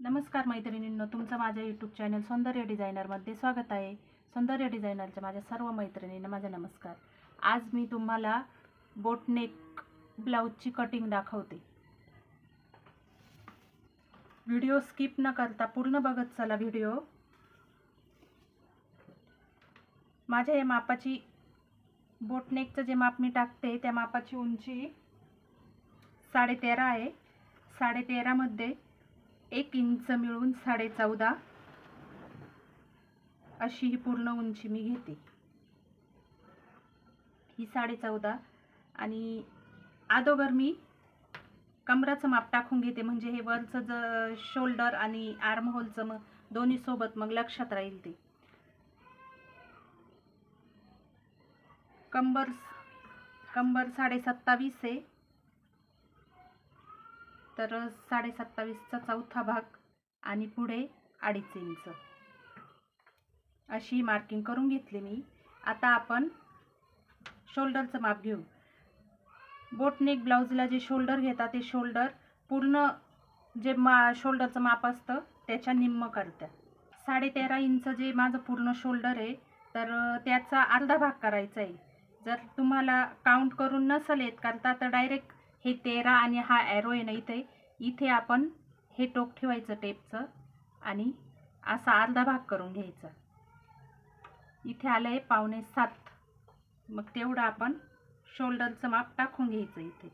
नमस्कार मैत्रिणींनो, तुमचं माझ्या यूट्यूब चॅनल सौंदर्य डिझायनरमध्ये स्वागत आहे। सौंदर्य डिझायनरच्या माझ्या सर्व मैत्रिणींना माझा नमस्कार। आज मी तुम्हाला बोटनेक ब्लाउजची कटिंग दाखवते। व्हिडिओ स्किप न करता पूर्ण बघत चला व्हिडिओ। माझ्या या मापाची बोटनेकचं जे माप मी टाकते त्या मापाची उंची 13.5 आहे। 13.5 मध्ये 1 इंच मिळून 14.5 अशी ही पूर्ण उंची मी घेते। ही 14.5 आणि अगोदर मी कमराचं माप टाकून घेते, म्हणजे हे वरचं शोल्डर आणि आर्म होलचं मग दोन्ही सोबत मग लक्षात राहील ते। कंबर 27.5 आहे, तर 27.5चा चौथा भाग आणि पुढे 2.5 इंच अशी मार्किंग करून घेतली मी। आता आपण शोल्डरचं माप घेऊ। बोटनेक ब्लाउजला जे शोल्डर घेतात ते शोल्डर पूर्ण जे शोल्डरचं माप असतं त्याच्या निम्म करत्या। 13.5 इंच जे माझं पूर्ण शोल्डर आहे, तर त्याचा अर्धा भाग करायचा आहे। जर तुम्हाला काउंट करून नसेल येत करता तर डायरेक्ट हे 13 आणि हा ॲरो आहे ना इथे आपण हे टोक ठेवायचं टेपचं आणि असा अर्धा भाग करून घ्यायचा। इथे आलं आहे 6.25, मग तेवढं आपण शोल्डरचं माप टाकून घ्यायचं इथे।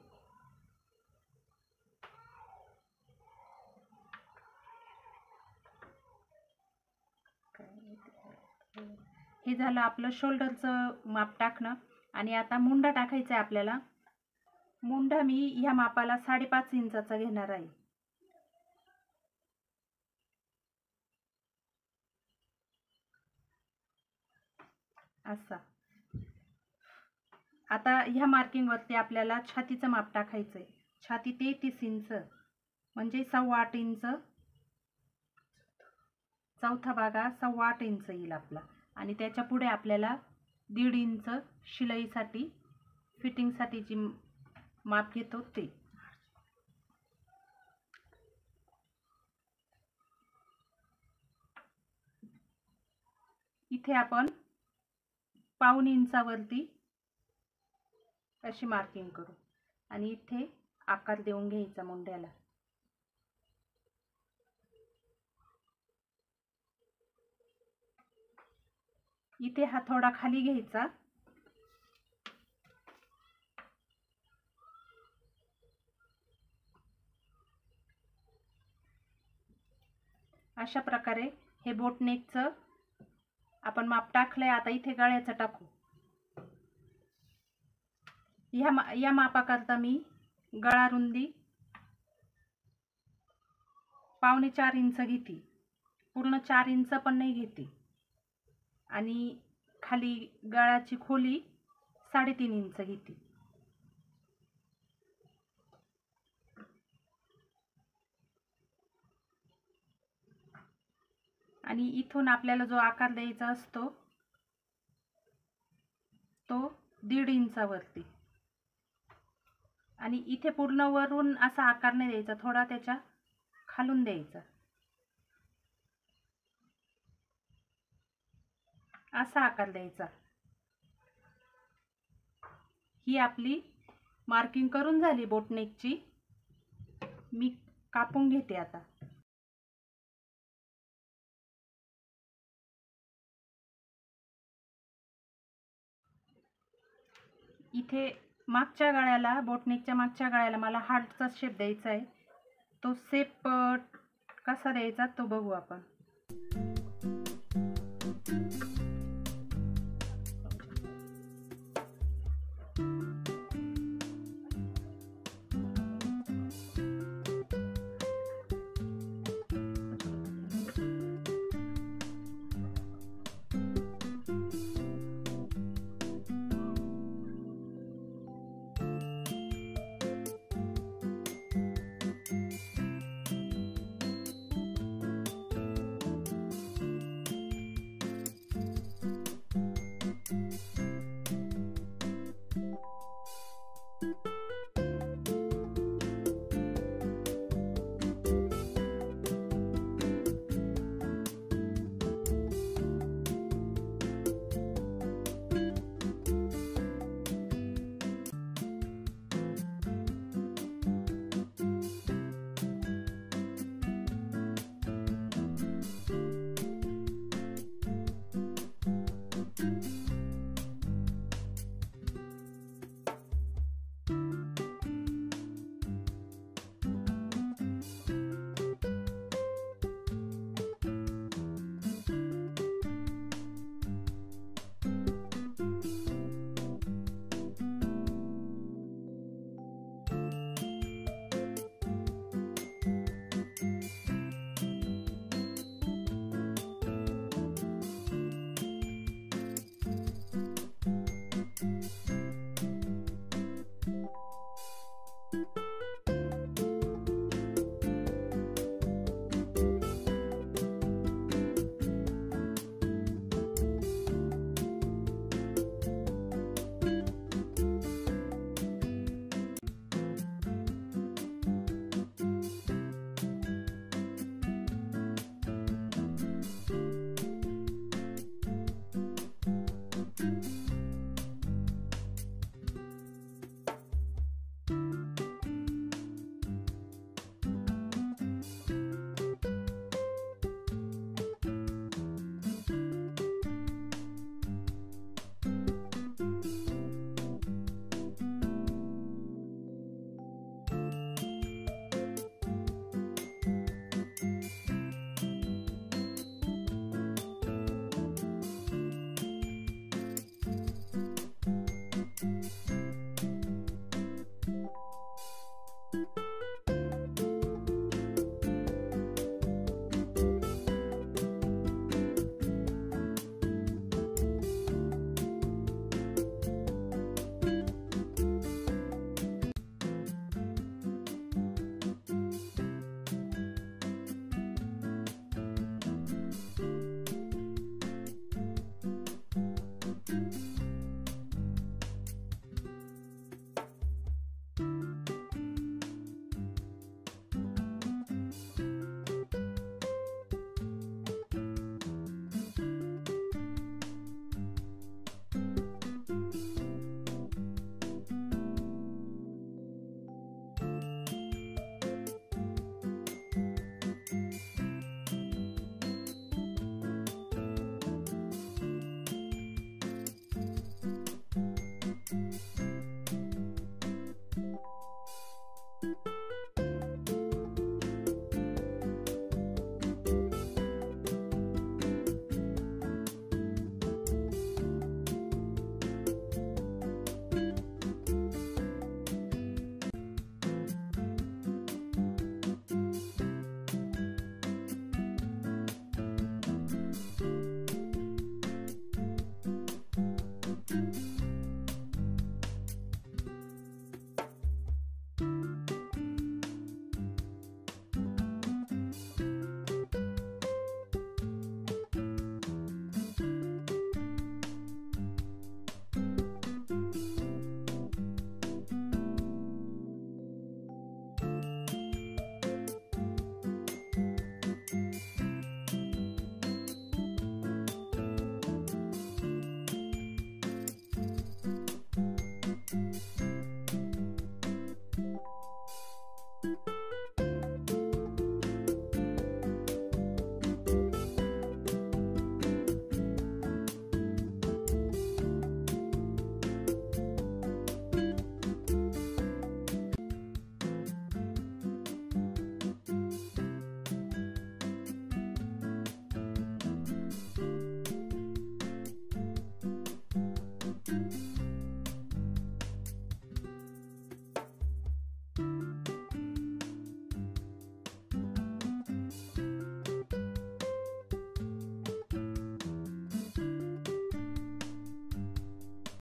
हे झालं आपलं शोल्डरचं माप टाकणं। आणि आता मुंडा टाकायचा आहे आपल्याला। मुंडा मी ह्या मापाला 5.5 इंचाचा घेणार आहे। असा आता ह्या मार्किंग वरती आपल्याला छातीचं माप टाकायचं आहे। छाती 33 इंच म्हणजे 8.25 इंच, चौथा भाग 8.25 इंच येईल आपला। आणि त्याच्या पुढे आपल्याला 1.5 इंच शिलाईसाठी फिटिंगसाठी जी माप घेतो ते। इथे आपण 1.25 इंचावरती अशी मार्किंग करू आणि इथे आकार देऊन घ्यायचा मुंड्याला। इथे हा थोडा खाली घ्यायचा, अशा प्रकारे हे बोटनेकचं आपण माप टाकलंय। आता इथे गळ्याचं टाकू। या मापाकरता मी गळा रुंदी 4.25 इंच घेते, पूर्ण 4 इंच पण नाही घेते। आणि खाली गळाची खोली 3.5 इंच घेते। आणि इथून आपल्याला जो आकार द्यायचा असतो तो 1.5 इंचावरती। आणि इथे पूर्ण वरून असा आकार नाही द्यायचा, थोडा त्याच्या खालून द्यायचा, असा आकार द्यायचा। ही आपली मार्किंग करून झाली बोटनेकची। मी कापून घेते आता। इथे मागच्या गळ्याला, बोटनेकच्या मागच्या गळ्याला मला हार्टचा शेप द्यायचा आहे। तो शेप कसा द्यायचा तो बघू आपण।